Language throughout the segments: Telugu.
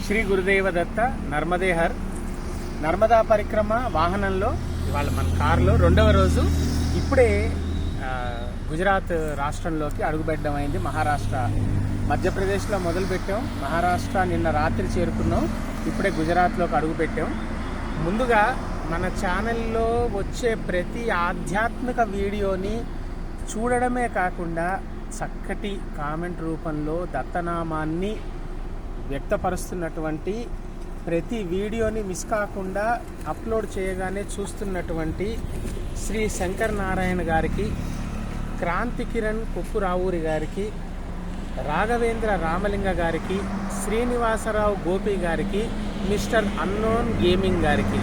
శ్రీ గురుదేవ దత్త నర్మదేహర్ నర్మదా పరిక్రమ వాహనంలో ఇవాళ మన కారులో రెండవ రోజు ఇప్పుడే గుజరాత్ రాష్ట్రంలోకి అడుగుపెట్టడం అయింది. మహారాష్ట్ర మధ్యప్రదేశ్లో మొదలుపెట్టాం, మహారాష్ట్ర నిన్న రాత్రి చేరుకున్నాం, ఇప్పుడే గుజరాత్లోకి అడుగుపెట్టాం. ముందుగా మన ఛానల్లో వచ్చే ప్రతి ఆధ్యాత్మిక వీడియోని చూడడమే కాకుండా చక్కటి కామెంట్ రూపంలో దత్తనామాన్ని వ్యక్తపరుస్తున్నటువంటి, ప్రతి వీడియోని మిస్ కాకుండా అప్లోడ్ చేయగానే చూస్తున్నటువంటి శ్రీ శంకర్ నారాయణ గారికి, క్రాంతి కిరణ్ కుప్పురావూరి గారికి, రాఘవేంద్ర రామలింగ గారికి, శ్రీనివాసరావు గోపి గారికి, మిస్టర్ అన్నోన్ గేమింగ్ గారికి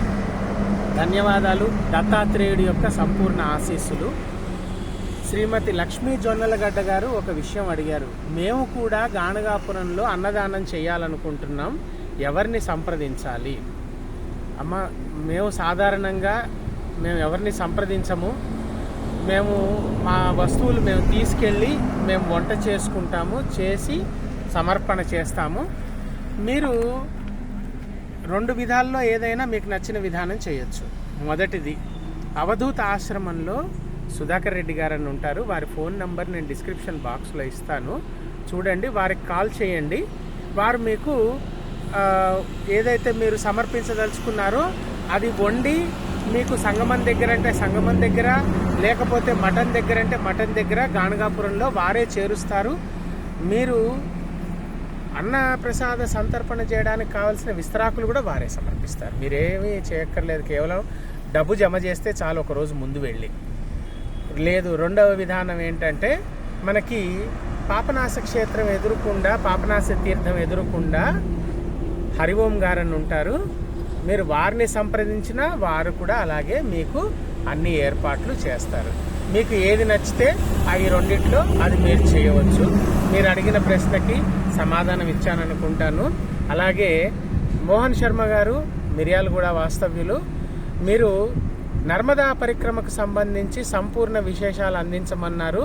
ధన్యవాదాలు. దత్తాత్రేయుడి యొక్క సంపూర్ణ ఆశీస్సులు. శ్రీమతి లక్ష్మీ జొన్నలగడ్డ గారు ఒక విషయం అడిగారు. మేము కూడా గాణగాపురంలో అన్నదానం చేయాలనుకుంటున్నాం, ఎవరిని సంప్రదించాలి? అమ్మ, మేము సాధారణంగా ఎవరిని సంప్రదించము. మేము మా వస్తువులు మేము తీసుకెళ్ళి మేము వంట చేసుకుంటాము, చేసి సమర్పణ చేస్తాము. మీరు రెండు విధాల్లో ఏదైనా మీకు నచ్చిన విధానం చేయొచ్చు. మొదటిది, అవధూత ఆశ్రమంలో సుధాకర్ రెడ్డి గారు అని ఉంటారు, వారి ఫోన్ నంబర్ నేను డిస్క్రిప్షన్ బాక్స్లో ఇస్తాను, చూడండి, వారికి కాల్ చేయండి. వారు మీకు ఏదైతే మీరు సమర్పించదలుచుకున్నారో అది వండి మీకు సంగమం దగ్గర అంటే సంగమం దగ్గర, లేకపోతే మటన్ దగ్గర అంటే మటన్ దగ్గర గాణగాపురంలో వారే చేరుస్తారు. మీరు అన్న ప్రసాద సంతర్పణ చేయడానికి కావాల్సిన విస్తరాకులు కూడా వారే సమర్పిస్తారు. మీరేమీ చేయక్కర్లేదు, కేవలం డబ్బు జమ చేస్తే చాలు, ఒకరోజు ముందు వెళ్ళి. లేదు, రెండవ విధానం ఏంటంటే, మనకి పాపనాశ క్షేత్రం ఎదురుకుండా, పాపనాశ తీర్థం ఎదురుకుండా హరిఓం గారని ఉంటారు, మీరు వారిని సంప్రదించినా వారు కూడా అలాగే మీకు అన్ని ఏర్పాట్లు చేస్తారు. మీకు ఏది నచ్చితే అవి రెండిట్లో అది మీరు చేయవచ్చు. మీరు అడిగిన ప్రశ్నకి సమాధానం ఇచ్చాననుకుంటాను. అలాగే మోహన్ శర్మ గారు, మిర్యాలగూడ వాస్తవ్యులు, మీరు నర్మదా పరిక్రమకు సంబంధించి సంపూర్ణ విశేషాలు అందించమన్నారు.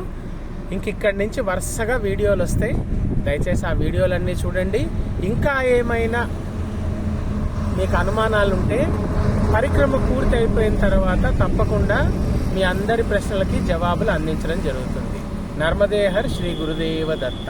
ఇక్కడి నుంచి వరుసగా వీడియోలు వస్తాయి, దయచేసి ఆ వీడియోలన్నీ చూడండి. ఇంకా ఏమైనా మీకు అనుమానాలు ఉంటే పరిక్రమ పూర్తి అయిపోయిన తర్వాత తప్పకుండా మీ అందరి ప్రశ్నలకి జవాబులు అందించడం జరుగుతుంది. నర్మదేహర్ శ్రీ గురుదేవ దత్త.